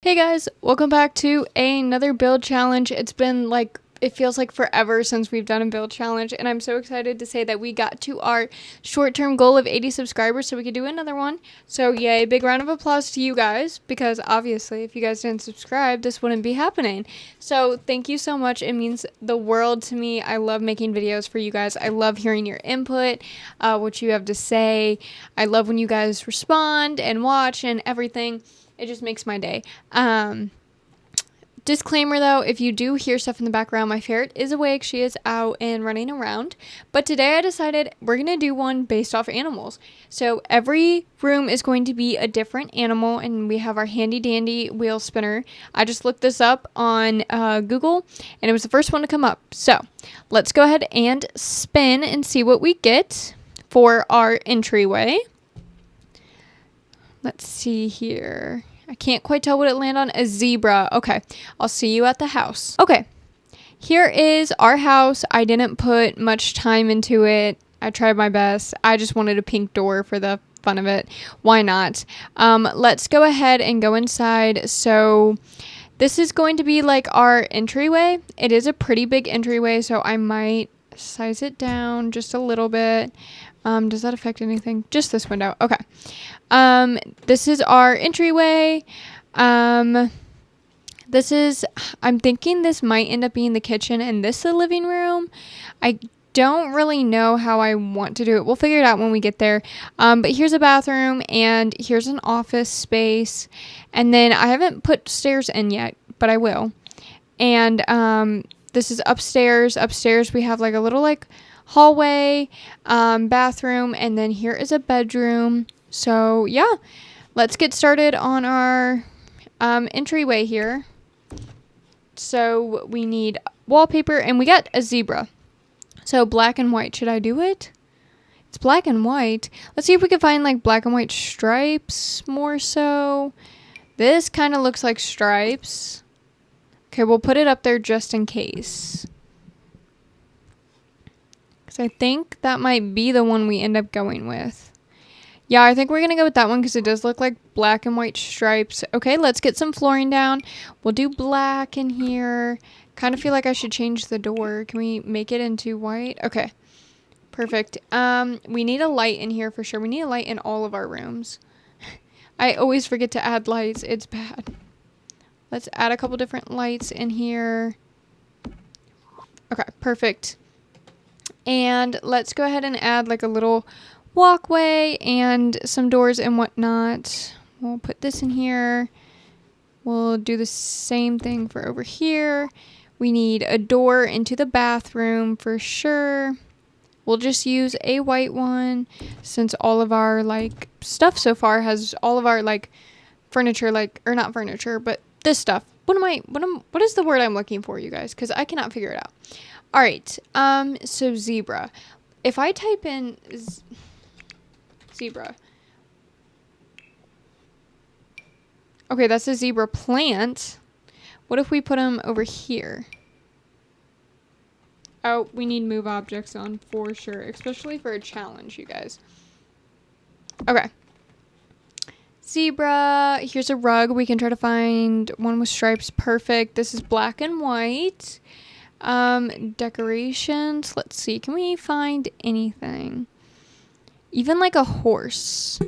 Hey guys, welcome back to another build challenge. It's been it feels like forever since we've done a build challenge, and I'm so excited to say that we got to our short-term goal of 80 subscribers so we could do another one. So yay, big round of applause to you guys, because obviously if you guys didn't subscribe, this wouldn't be happening. So thank you so much. It means the world to me. I love making videos for you guys. I love hearing your input, what you have to say. I love when you guys respond and watch and everything. It just makes my day. Disclaimer though, if you do hear stuff in the background, my ferret is awake. She is out and running around. But today I decided we're going to do one based off animals. So every room is going to be a different animal, and we have our handy dandy wheel spinner. I just looked this up on Google, and it was the first one to come up. So let's go ahead and spin and see what we get for our entryway. Let's see here. I can't quite tell what it landed on. A zebra. Okay. I'll see you at the house. Okay. Here is our house. I didn't put much time into it. I tried my best. I just wanted a pink door for the fun of it. Why not? Let's go ahead and go inside. So this is going to be like our entryway. It is a pretty big entryway, so I might size it down just a little bit. Does that affect anything? Just this window. Okay. This is our entryway. I'm thinking this might end up being the kitchen and this the living room. I don't really know how I want to do it. We'll figure it out when we get there. But here's a bathroom and here's an office space. And then I haven't put stairs in yet, but I will. And, this is upstairs. Upstairs we have like a little hallway, bathroom, and then here is a bedroom. So yeah, let's get started on our entryway here. So we need wallpaper, and we got a zebra. So black and white. Should I do it? It's black and white. Let's see if we can find black and white stripes more so. This kind of looks like stripes. Okay, we'll put it up there just in case. Because I think that might be the one we end up going with. Yeah, I think we're going to go with that one because it does look like black and white stripes. Okay, let's get some flooring down. We'll do black in here. Kind of feel like I should change the door. Can we make it into white? Okay, perfect. We need a light in here for sure. We need a light in all of our rooms. I always forget to add lights. It's bad. Let's add a couple different lights in here. Okay, perfect. And let's go ahead and add a little walkway and some doors and whatnot. We'll put this in here. We'll do the same thing for over here. We need a door into the bathroom for sure. We'll just use a white one since all of our stuff so far has all of our furniture or not furniture, but this stuff. What is the word I'm looking for, you guys? Because I cannot figure it out. All right. So zebra. If I type in zebra. Okay, that's a zebra plant. What if we put them over here? Oh, we need move objects on for sure, especially for a challenge, you guys. Okay. Zebra. Here's a rug. We can try to find one with stripes. Perfect. This is black and white. Decorations. Let's see. Can we find anything? Even a horse.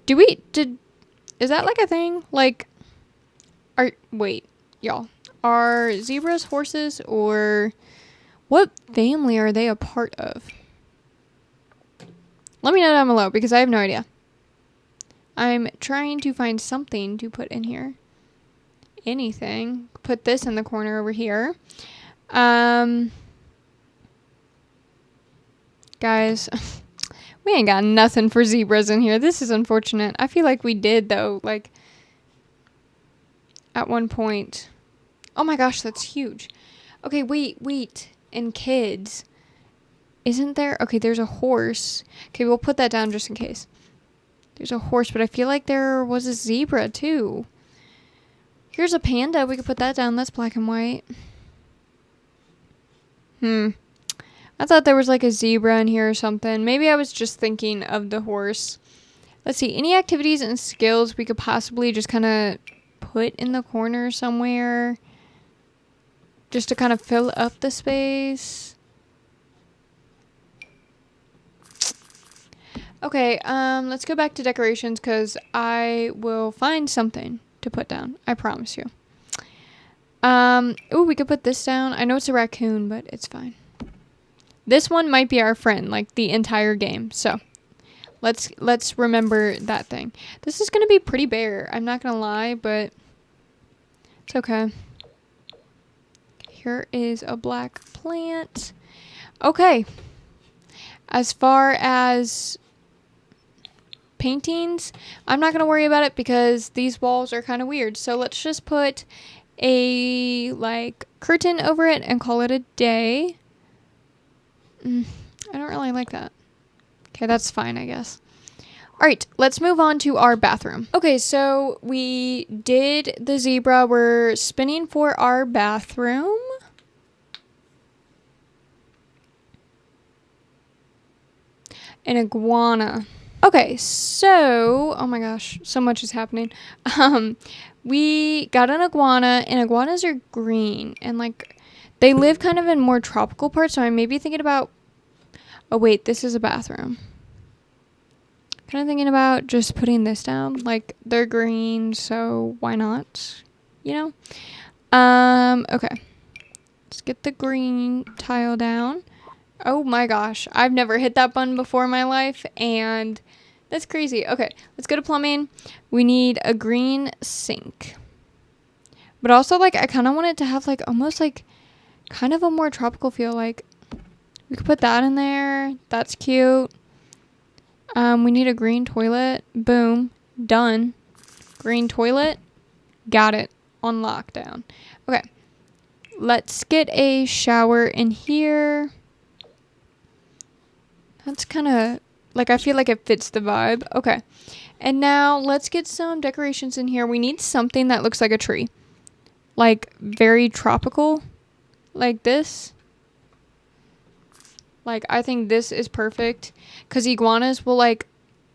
Is that a thing? Wait, y'all. Are zebras horses, or what family are they a part of? Let me know down below because I have no idea. I'm trying to find something to put in here. Anything. Put this in the corner over here. Guys, we ain't got nothing for zebras in here. This is unfortunate. I feel like we did, though, at one point. Oh my gosh, that's huge. Okay, wait. And kids. Isn't there? Okay, there's a horse. Okay, we'll put that down just in case. There's a horse, but I feel like there was a zebra, too. Here's a panda. We could put that down. That's black and white. I thought there was a zebra in here or something. Maybe I was just thinking of the horse. Let's see. Any activities and skills we could possibly just kind of put in the corner somewhere just to kind of fill up the space. Okay, let's go back to decorations because I will find something to put down. I promise you. Oh, we could put this down. I know it's a raccoon, but it's fine. This one might be our friend, like the entire game. So let's remember that thing. This is gonna be pretty bare. I'm not gonna lie, but it's okay. Here is a black plant. Okay. As far as paintings, I'm not going to worry about it because these walls are kind of weird. So let's just put a like curtain over it and call it a day. I don't really like that. Okay, that's fine, I guess. All right, let's move on to our bathroom. Okay, so we did the zebra. We're spinning for our bathroom. An iguana. Okay, so, oh my gosh, so much is happening. We got an iguana, and iguanas are green, and like, they live kind of in more tropical parts, so I may be thinking about, oh wait, this is a bathroom. Kind of thinking about just putting this down, like, they're green, so why not, you know? Okay. Let's get the green tile down. Oh my gosh, I've never hit that button before in my life, and that's crazy. Okay, let's go to plumbing. We need a green sink. But also, like, I kind of want it to have, like, almost, like, kind of a more tropical feel. Like, we could put that in there. That's cute. We need a green toilet. Boom. Done. Green toilet. Got it. On lockdown. Okay. Let's get a shower in here. That's kind of, like, I feel like it fits the vibe. Okay. And now let's get some decorations in here. We need something that looks like a tree. Like, very tropical. Like this. Like, I think this is perfect. Because iguanas will, like,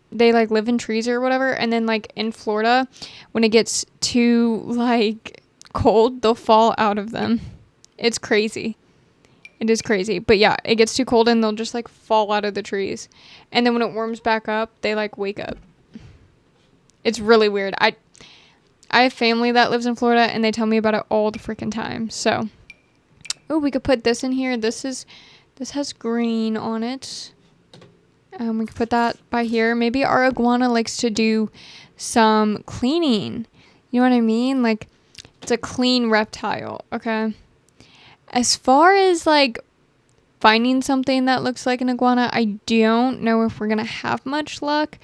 they, like, live in trees or whatever. And then, like, in Florida, when it gets too, like, cold, they'll fall out of them. It's crazy. It is crazy. But yeah, it gets too cold and they'll just like fall out of the trees. And then when it warms back up, they like wake up. It's really weird. I have family that lives in Florida and they tell me about it all the freaking time. So, oh, we could put this in here. This has green on it. We could put that by here. Maybe our iguana likes to do some cleaning. You know what I mean? Like, it's a clean reptile. Okay. As far as, like, finding something that looks like an iguana, I don't know if we're going to have much luck.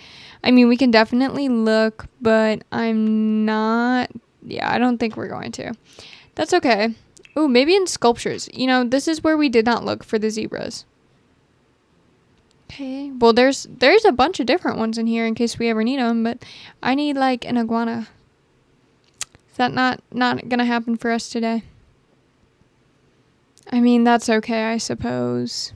I mean, we can definitely look, but I'm not... Yeah, I don't think we're going to. That's okay. Ooh, maybe in sculptures. You know, this is where we did not look for the zebras. Okay. Well, there's a bunch of different ones in here in case we ever need them, but I need, like, an iguana. Is that not going to happen for us today? I mean, that's okay, I suppose.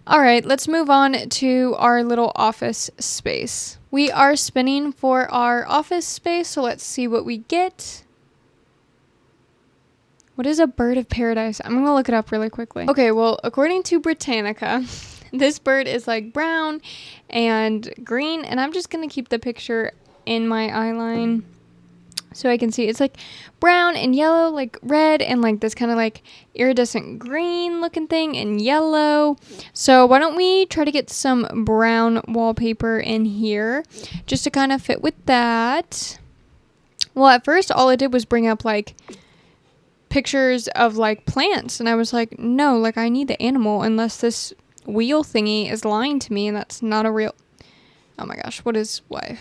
All right, let's move on to our little office space. We are spinning for our office space, so let's see what we get. What is a bird of paradise? I'm going to look it up really quickly. Okay, well, according to Britannica, this bird is like brown and green, and I'm just going to keep the picture in my eyeline so I can see. It's like brown and yellow, like red, and like this kind of like iridescent green looking thing and yellow. So why don't we try to get some brown wallpaper in here just to kind of fit with that. Well, at first all it did was bring up like pictures of like plants, and I was like, no, like I need the animal unless this wheel thingy is lying to me, and that's not a real... Oh my gosh, what is... Why?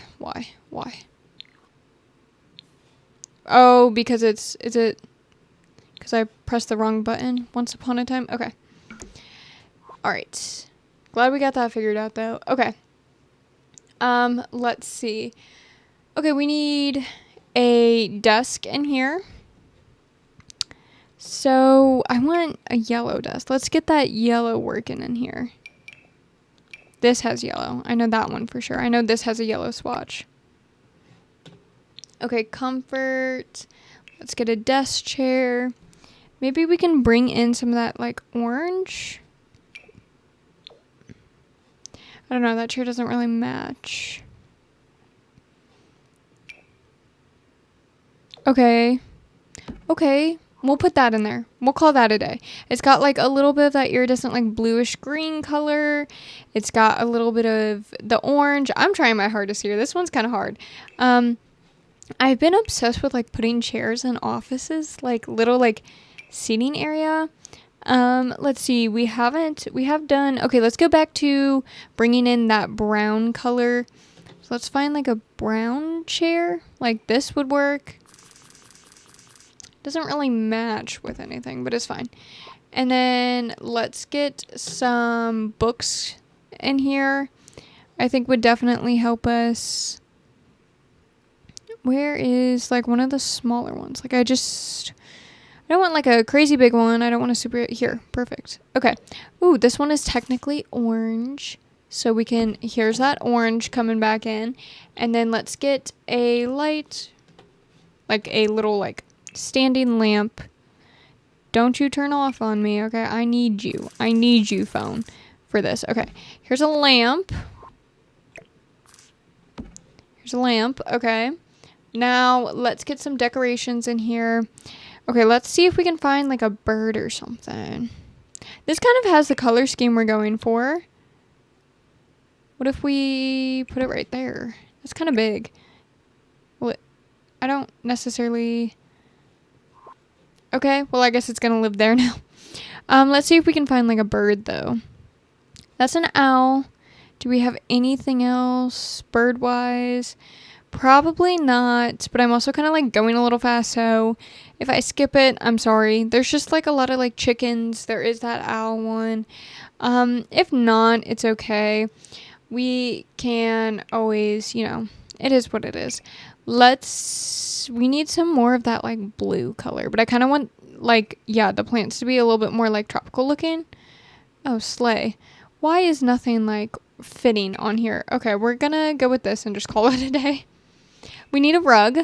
Oh, because is it because I pressed the wrong button once upon a time? Okay. All right. Glad we got that figured out though. Okay. Let's see. Okay, we need a desk in here. So I want a yellow desk. Let's get that yellow working in here. This has yellow. I know that one for sure. I know this has a yellow swatch. Okay, comfort. Let's get a desk chair. Maybe we can bring in some of that like orange. I don't know, that chair doesn't really match. Okay. Okay, we'll put that in there. We'll call that a day. It's got like a little bit of that iridescent like bluish green color. It's got a little bit of the orange. I'm trying my hardest here. This one's kind of hard. I've been obsessed with like putting chairs in offices, like little like seating area. Let's see. We have done. Okay, let's go back to bringing in that brown color. So let's find like a brown chair. Like this would work. Doesn't really match with anything, but it's fine. And then let's get some books in here. I think would definitely help us. Where is like one of the smaller ones? Like I don't want like a crazy big one. I don't want a super here. Perfect. Okay. Ooh, this one is technically orange. So we can, here's that orange coming back in. And then let's get a light, like a little like standing lamp. Don't you turn off on me, okay? I need you, phone, for this. Okay, here's a lamp. Okay. Now let's get some decorations in here. Okay, let's see if we can find like a bird or something. This kind of has the color scheme we're going for. What if we put it right there? That's kind of big. Well, I don't necessarily... Okay, well, I guess it's gonna live there now. Let's see if we can find like a bird though. That's an owl. Do we have anything else bird-wise? Probably not, but I'm also kind of like going a little fast, so if I skip it, I'm sorry. There's just like a lot of like chickens. There is that owl one. If not, it's okay. We can always, you know, it is what it is. We need some more of that like blue color, but I kind of want like, yeah, the plants to be a little bit more like tropical looking. Oh, slay. Why is nothing like fitting on here? Okay, we're gonna go with this and just call it a day. We need a rug.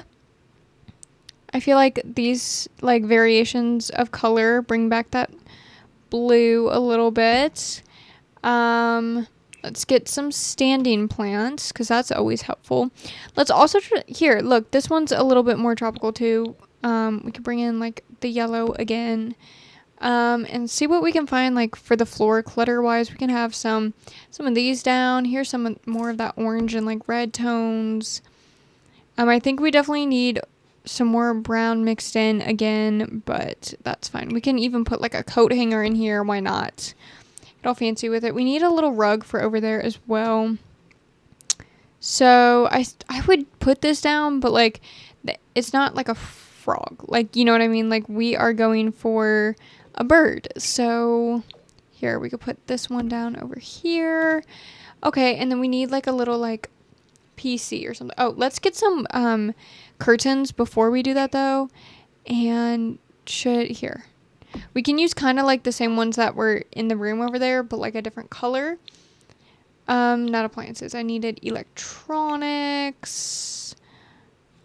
I feel like these like variations of color bring back that blue a little bit. Let's get some standing plants because that's always helpful. Let's also here, look, this one's a little bit more tropical too. We could bring in like the yellow again. And see what we can find like for the floor clutter wise. We can have some of these down. Here's some more of that orange and like red tones. I think we definitely need some more brown mixed in again, but that's fine. We can even put like a coat hanger in here. Why not? Get all fancy with it. We need a little rug for over there as well. So I would put this down, but like it's not like a frog. Like, you know what I mean? Like we are going for a bird. So here we could put this one down over here. Okay, and then we need like a little like PC or something. Oh, let's get some curtains before we do that though. And here. We can use kind of like the same ones that were in the room over there, but like a different color. Not appliances. I needed electronics.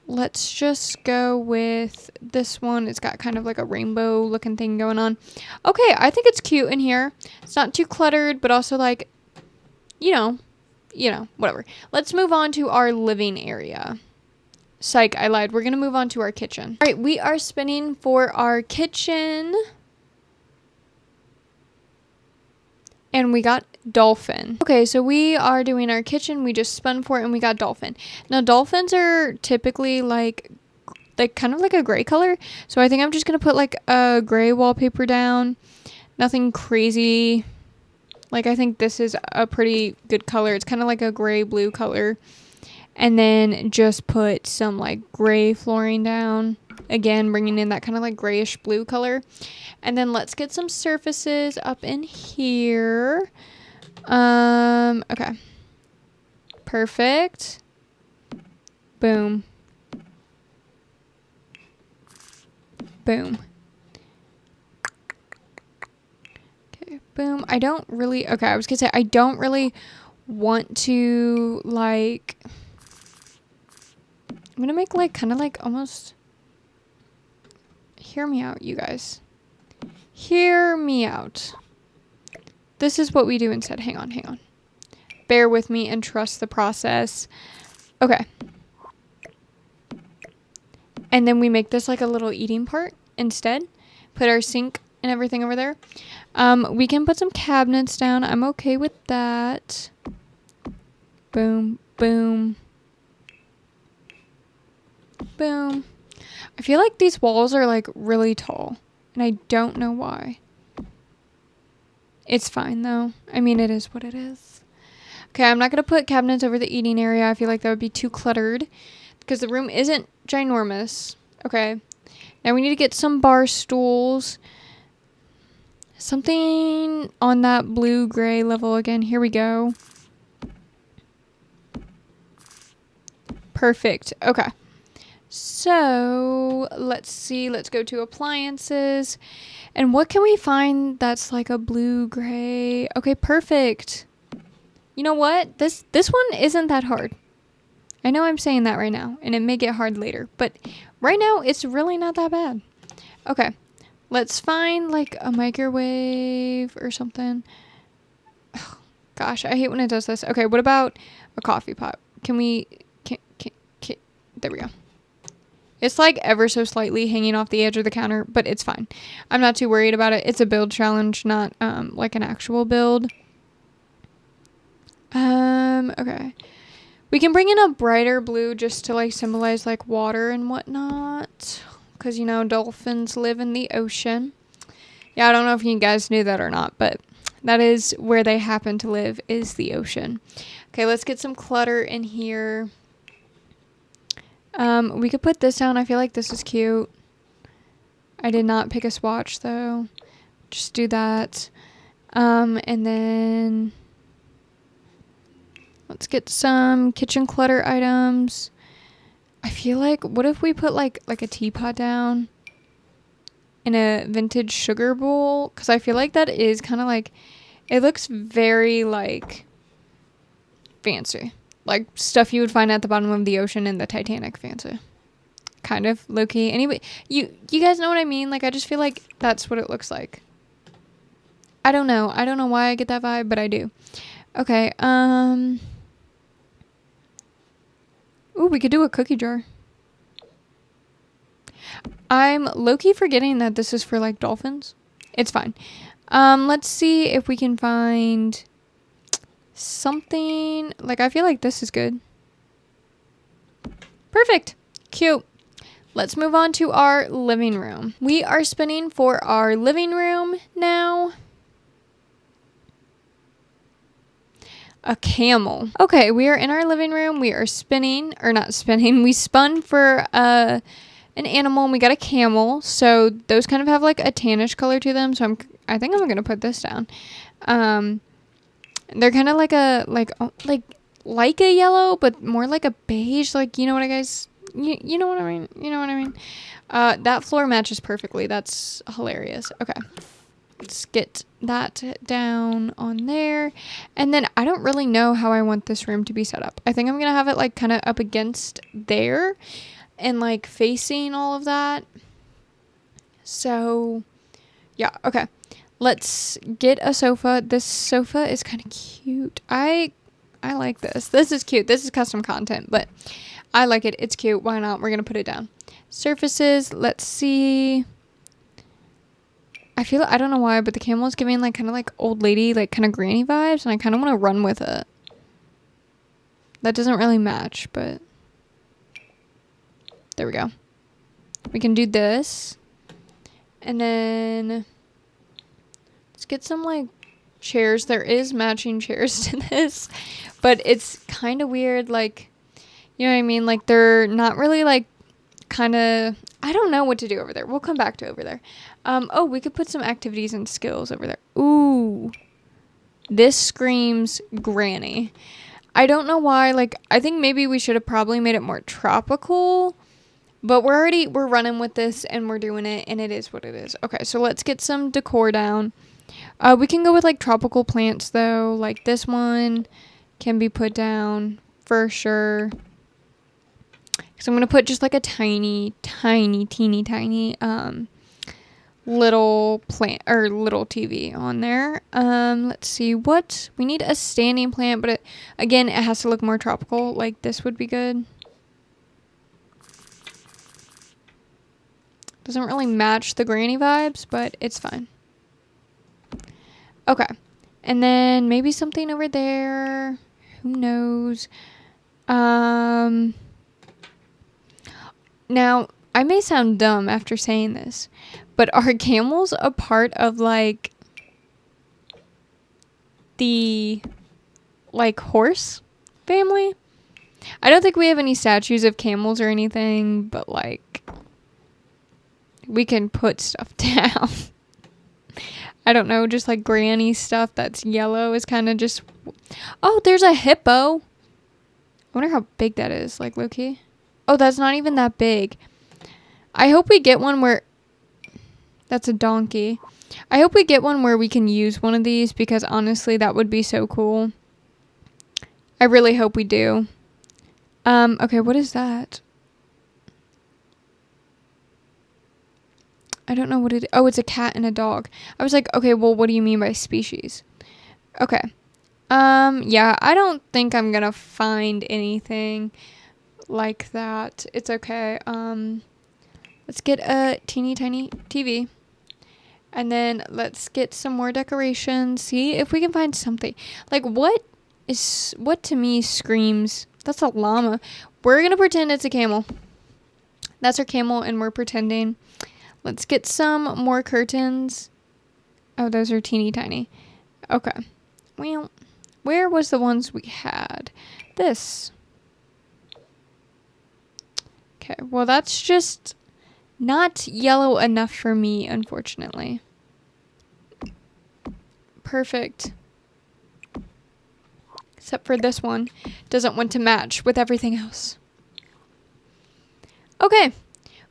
Let's just go with this one. It's got kind of like a rainbow looking thing going on. Okay, I think it's cute in here. It's not too cluttered, but also like, you know, whatever. Let's move on to our living area. Psych, I lied. We're going to move on to our kitchen. All right, we are spinning for our kitchen. And we got dolphin. Okay, so we are doing our kitchen. We just spun for it and we got dolphin. Now, dolphins are typically like kind of like a gray color. So I think I'm just going to put like a gray wallpaper down. Nothing crazy. Like, I think this is a pretty good color. It's kind of like a gray-blue color. And then just put some, like, gray flooring down. Again, bringing in that kind of, like, grayish blue color. And then let's get some surfaces up in here. Okay. Perfect. Boom. Boom. Boom. I don't really... Okay, I was going to say, I don't really want to, like... gonna make like kind of like almost, hear me out, you guys. Hear me out. This is what we do instead. Hang on. Bear with me and trust the process. Okay. And then we make this like a little eating part instead. Put our sink and everything over there. We can put some cabinets down. I'm okay with that. Boom, boom, boom. I feel like these walls are like really tall, and I don't know why. It's fine though. I mean, it is what it is. Okay, I'm not going to put cabinets over the eating area. I feel like that would be too cluttered because the room isn't ginormous. Okay. Now we need to get some bar stools. Something on that blue-gray level again. Here we go. Perfect. Okay. So, let's see. Let's go to appliances. And what can we find that's like a blue-gray? Okay, perfect. You know what? This one isn't that hard. I know I'm saying that right now, and it may get hard later. But right now, it's really not that bad. Okay. Let's find like a microwave or something. Oh, gosh, I hate when it does this. Okay, what about a coffee pot? Can there we go. It's like ever so slightly hanging off the edge of the counter, but it's fine. I'm not too worried about it. It's a build challenge, not like an actual build. Okay. We can bring in a brighter blue just to like symbolize like water and whatnot. Because, you know, dolphins live in the ocean. Yeah, I don't know if you guys knew that or not, but that is where they happen to live, is the ocean. Okay, let's get some clutter in here. We could put this down. I feel like this is cute. I did not pick a swatch, though. Just do that. And then let's get some kitchen clutter items. I feel like, what if we put like a teapot down in a vintage sugar bowl? Because I feel like that is kind of like, it looks very like fancy. Like stuff you would find at the bottom of the ocean in the Titanic fancy. Kind of low-key. Anyway, you guys know what I mean? Like, I just feel like that's what it looks like. I don't know. I don't know why I get that vibe, but I do. Okay, ooh, we could do a cookie jar. I'm low-key forgetting that this is for, like, dolphins. It's fine. Let's see if we can find something. Like, I feel like this is good. Perfect. Cute. Let's move on to our living room. We are spinning for our living room now. A camel. Okay, we are in our living room. We are spinning, or not spinning. We spun for an animal, and we got a camel. So those kind of have like a tannish color to them. So I think I'm gonna put this down. They're kind of like like a yellow, but more like a beige. Like, you know what I guys. You know what I mean? You know what I mean? That floor matches perfectly. That's hilarious. Okay. Let's get that down on there. And then I don't really know how I want this room to be set up. I think I'm going to have it like kind of up against there and like facing all of that. So yeah. Okay. Let's get a sofa. This sofa is kind of cute. I like this. This is cute. This is custom content, but I like it. It's cute. Why not? We're going to put it down. Surfaces. Let's see. I don't know why, but the camel is giving like kind of like old lady, like kind of granny vibes. And I kind of want to run with it. That doesn't really match, but there we go. We can do this. And then let's get some like chairs. There is matching chairs to this, but it's kind of weird. Like, you know what I mean? Like, they're not really, like, kind of. I don't know what to do over there. We'll come back to over there. Oh, we could put some activities and skills over there. Ooh. This screams granny. I don't know why. Like, I think maybe we should have probably made it more tropical. But we're running with this, and we're doing it, and it is what it is. Okay, so let's get some decor down. We can go with, like, tropical plants, though. Like, this one can be put down for sure. Because I'm going to put just like a tiny, tiny, teeny, tiny little plant or little TV on there. Let's see what we need. A standing plant, but again, it has to look more tropical. Like this would be good. Doesn't really match the granny vibes, but it's fine. Okay. And then maybe something over there. Who knows? Now, I may sound dumb after saying this, but are camels a part of, like, the, like, horse family? I don't think we have any statues of camels or anything, but, like, we can put stuff down. I don't know, just, like, granny stuff that's yellow is kind of just... Oh, there's a hippo. I wonder how big that is, like, low-key. Oh, that's not even that big. I hope we get one where... That's a donkey. I hope we get one where we can use one of these because honestly, that would be so cool. I really hope we do. Okay, what is that? I don't know what it is. Oh, it's a cat and a dog. I was like, okay, well, what do you mean by species? Okay. Yeah, I don't think I'm gonna find anything like that. It's okay. Let's get a teeny tiny TV. And then let's get some more decorations. See if we can find something. Like what to me screams, that's a llama. We're gonna pretend it's a camel. That's our camel and we're pretending. Let's get some more curtains. Oh, those are teeny tiny. Okay. Well, where was the ones we had? This. Okay, well that's just not yellow enough for me, unfortunately. Perfect. Except for this one. Doesn't want to match with everything else. Okay.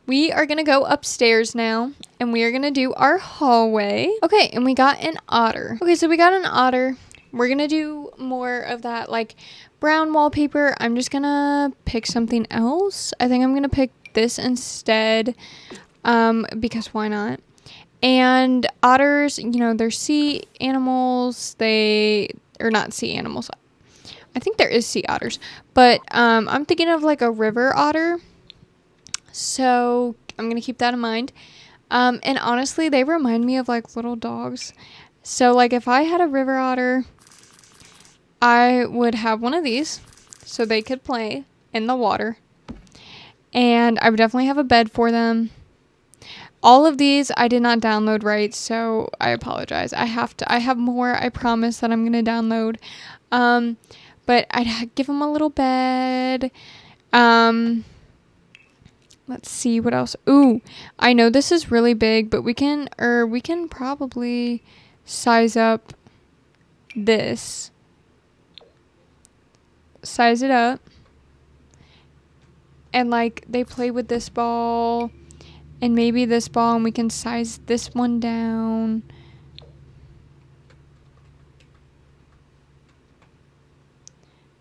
We are going to go upstairs now. And we are going to do our hallway. Okay, and we got an otter. Okay, so we got an otter. We're going to do more of that, like, brown wallpaper. I'm just going to pick something else. I think I'm going to pick this instead. Because why not? And otters, you know, they're sea animals. Or not sea animals. I think there is sea otters. But I'm thinking of, like, a river otter. So I'm going to keep that in mind. And honestly, they remind me of, like, little dogs. So, like, if I had a river otter, I would have one of these so they could play in the water. And I would definitely have a bed for them. All of these I did not download right, so I apologize. I have more, I promise, that I'm going to download. But I'd give them a little bed. Let's see what else. Ooh, I know this is really big, but we can probably size up this. Size it up. And like they play with this ball and maybe this ball, and we can size this one down.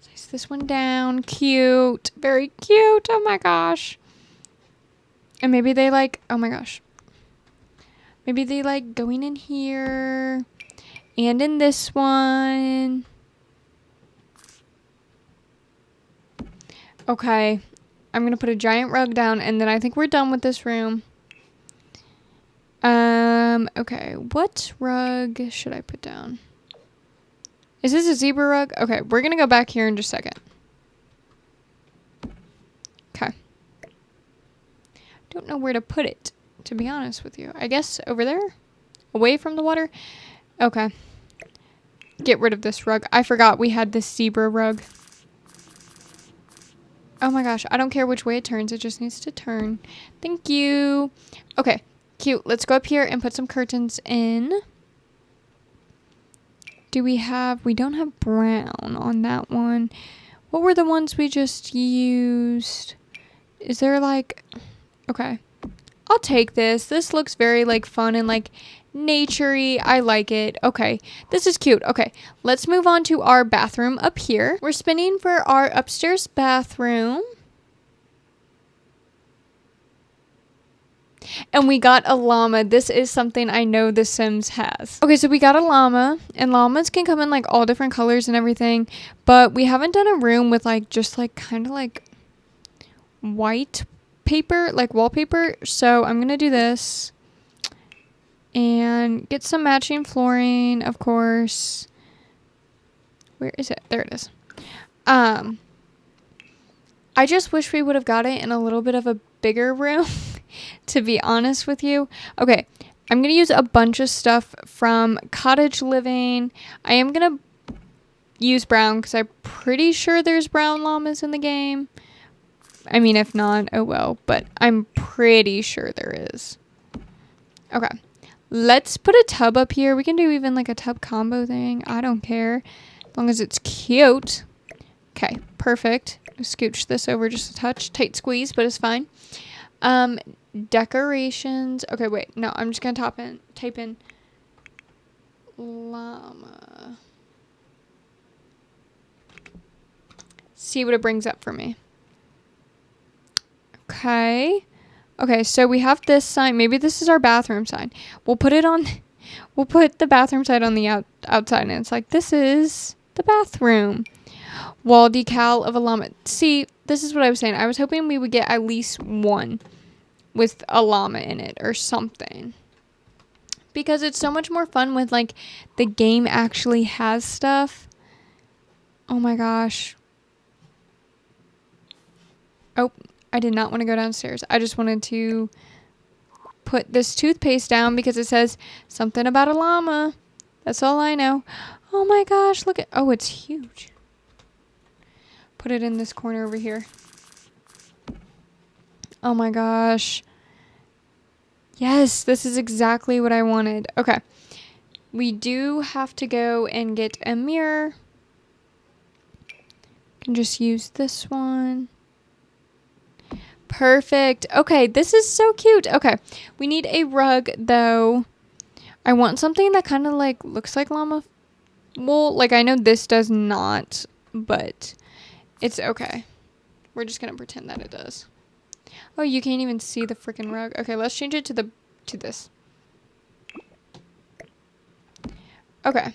Size this one down. Cute. Very cute. Oh my gosh. And maybe they like, oh my gosh. Maybe they like going in here and in this one. Okay. I'm going to put a giant rug down and then I think we're done with this room. Okay. What rug should I put down? Is this a zebra rug? Okay. We're going to go back here in just a second. Okay. Don't know where to put it, to be honest with you. I guess over there? Away from the water? Okay. Get rid of this rug. I forgot we had this zebra rug. Oh my gosh, I don't care which way it turns. It just needs to turn. Thank you. Okay, cute. Let's go up here and put some curtains in. We don't have brown on that one. What were the ones we just used? Is there like, okay. I'll take this. This looks very like fun and like nature-y. I like it. Okay, this is cute. Okay, let's move on to our bathroom up here. We're spinning for our upstairs bathroom. And we got a llama. This is something I know The Sims has. Okay, so we got a llama, and llamas can come in like all different colors and everything, but we haven't done a room with like just like kind of like white paper, like wallpaper. So I'm gonna do this and get some matching flooring, of course. Where is it? There it is. I just wish we would have got it in a little bit of a bigger room, to be honest with you. Okay, I'm going to use a bunch of stuff from Cottage Living. I am going to use brown because I'm pretty sure there's brown llamas in the game. I mean, if not, oh well, but I'm pretty sure there is. Okay, let's put a tub up here. We can do even like a tub combo thing. I don't care, as long as it's cute. Okay, perfect. Scooch this over just a touch. Tight squeeze, but it's fine. Decorations. Okay, wait. No, I'm just going to type in llama. See what it brings up for me. Okay. Okay, so we have this sign. Maybe this is our bathroom sign. We'll put the bathroom sign on the outside, and it's like, this is the bathroom. Wall decal of a llama. See, this is what I was saying. I was hoping we would get at least one with a llama in it or something, because it's so much more fun with like the game actually has stuff. Oh my gosh. Oh, I did not want to go downstairs. I just wanted to put this toothpaste down because it says something about a llama. That's all I know. Oh my gosh, look at, oh, it's huge. Put it in this corner over here. Oh my gosh. Yes, this is exactly what I wanted. Okay. We do have to go and get a mirror. Can just use this one. Perfect. Okay, this is so cute. Okay, we need a rug though. I want something that kind of like looks like llama wool. Like, I know this does not, but it's okay. We're just gonna pretend that it does. Oh, you can't even see the freaking rug. Okay, let's change it to this. Okay.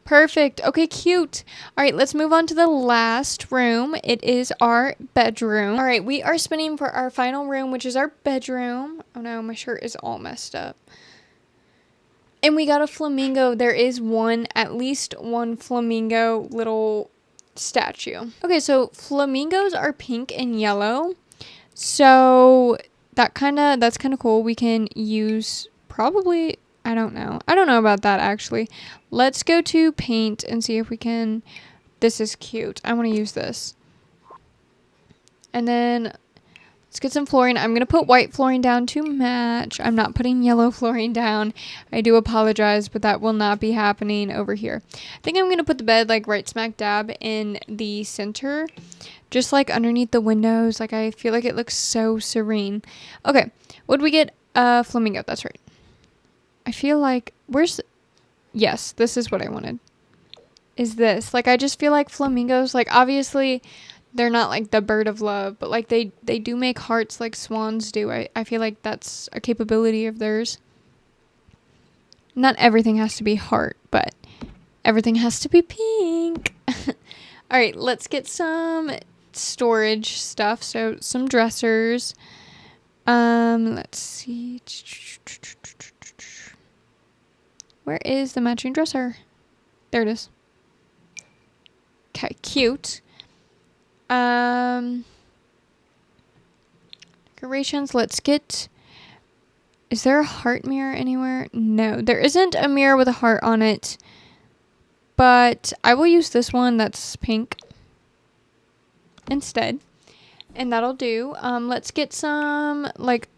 Perfect. Okay, cute. All right, let's move on to the last room. It is our bedroom. All right, we are spinning for our final room, which is our bedroom. Oh no, my shirt is all messed up. And we got a flamingo. There is at least one flamingo little statue. Okay, so flamingos are pink and yellow. So that's kind of cool. We can use probably, I don't know about that actually. Let's go to paint and see if we can. This is cute. I want to use this. And then let's get some flooring. I'm going to put white flooring down to match. I'm not putting yellow flooring down. I do apologize, but that will not be happening over here. I think I'm going to put the bed like right smack dab in the center, just like underneath the windows. Like, I feel like it looks so serene. Okay, what did we get? Flamingo, that's right. I feel like, yes, this is what I wanted. Is this. Like, I just feel like flamingos, like, obviously they're not like the bird of love, but like they do make hearts like swans do. I feel like that's a capability of theirs. Not everything has to be heart, but everything has to be pink. All right, let's get some storage stuff. So some dressers. Let's see. Where is the matching dresser? There it is. Okay, cute. Decorations. Let's get. Is there a heart mirror anywhere? No, there isn't a mirror with a heart on it. But I will use this one that's pink instead. And that'll do. Let's get some, like,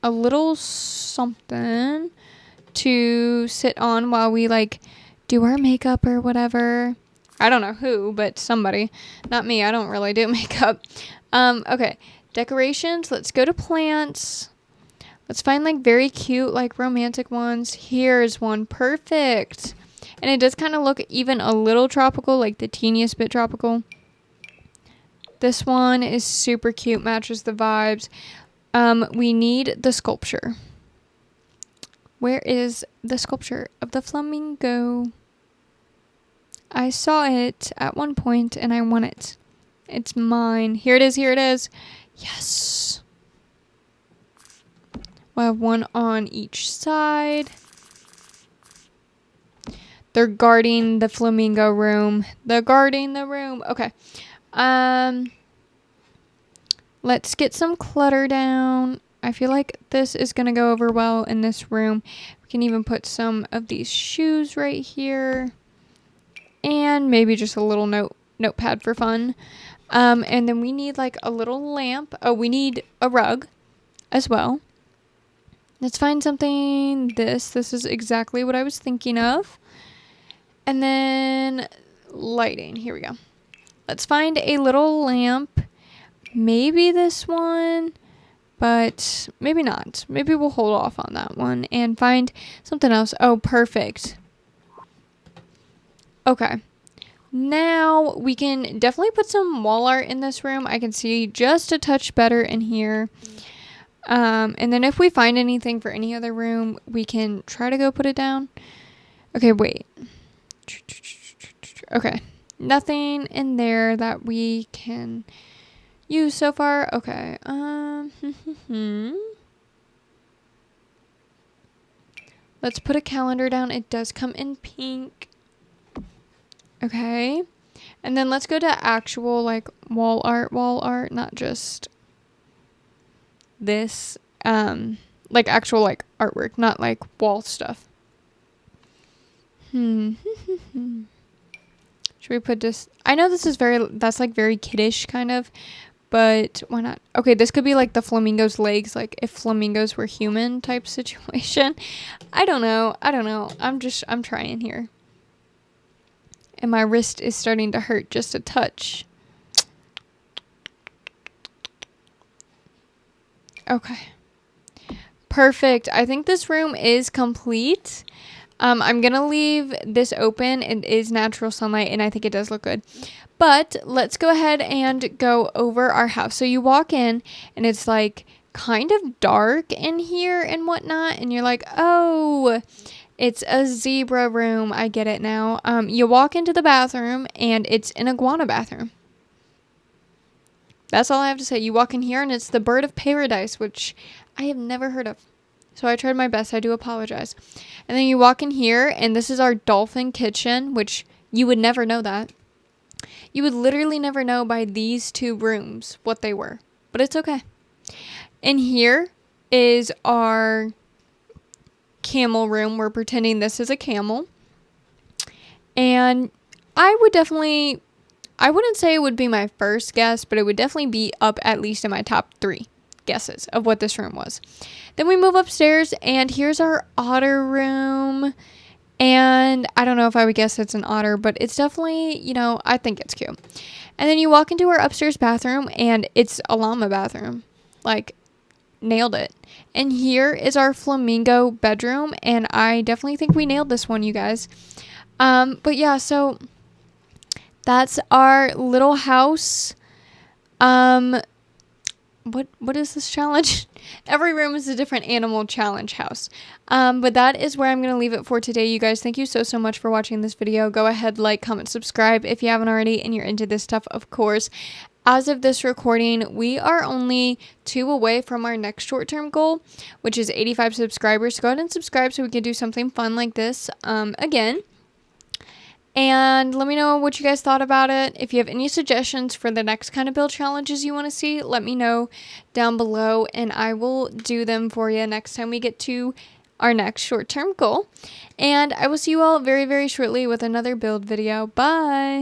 a little something to sit on while we, like, do our makeup or whatever. I don't know who, but somebody. Not me. I don't really do makeup. Okay. Decorations. Let's go to plants. Let's find, like, very cute, like, romantic ones. Here's one. Perfect. And it does kind of look even a little tropical, like the teeniest bit tropical. This one is super cute, matches the vibes. We need the sculpture. Where is the sculpture of the flamingo? I saw it at one point and I want it. It's mine. Here it is. Here it is. Yes. We'll have one on each side. They're guarding the flamingo room. They're guarding the room. Okay. Let's get some clutter down. I feel like this is going to go over well in this room. We can even put some of these shoes right here. And maybe just a little notepad for fun. And then we need like a little lamp. Oh, we need a rug as well. Let's find something. This is exactly what I was thinking of. And then lighting. Here we go. Let's find a little lamp. Maybe this one, but maybe not. Maybe we'll hold off on that one and find something else. Oh, perfect. Okay. Now we can definitely put some wall art in this room. I can see just a touch better in here. And then if we find anything for any other room, we can try to go put it down. Okay, wait. Okay. Nothing in there that we can use so far. Okay. Let's put a calendar down. It does come in pink. Okay. And then let's go to actual like wall art, not just this like actual like artwork, not like wall stuff. Should we put this? I know this is that's like very kiddish kind of, but why not? Okay, this could be like the flamingo's legs, like if flamingos were human type situation. I don't know. I'm trying here. And my wrist is starting to hurt just a touch. Okay. Perfect. I think this room is complete. I'm going to leave this open. It is natural sunlight, and I think it does look good. But let's go ahead and go over our house. So you walk in, and it's like kind of dark in here and whatnot. And you're like, oh, it's a zebra room. I get it now. You walk into the bathroom, and it's an iguana bathroom. That's all I have to say. You walk in here, and it's the bird of paradise, which I have never heard of. So I tried my best. I do apologize. And then you walk in here, and this is our dolphin kitchen, which you would never know that. You would literally never know by these two rooms what they were. But it's okay. And here is our camel room. We're pretending this is a camel. And I wouldn't say it would be my first guess, but it would definitely be up at least in my top 3 guesses of what this room was. Then we move upstairs, and here's our otter room. And I don't know if I would guess it's an otter, but it's definitely, I think it's cute. And then you walk into our upstairs bathroom, and it's a llama bathroom. Like, nailed it. And here is our flamingo bedroom, and I definitely think we nailed this one, you guys. But yeah, so that's our little house. What is this challenge? Every room is a different animal challenge house. But that is where I'm going to leave it for today, you guys. Thank you so much for watching this video. Go ahead, like, comment, subscribe if you haven't already and you're into this stuff, of course. As of this recording, we are only 2 away from our next short-term goal, which is 85 subscribers. So go ahead and subscribe so we can do something fun like this again. And let me know what you guys thought about it. If you have any suggestions for the next kind of build challenges you want to see, let me know down below, and I will do them for you next time we get to our next short-term goal. And I will see you all very, very shortly with another build video. Bye!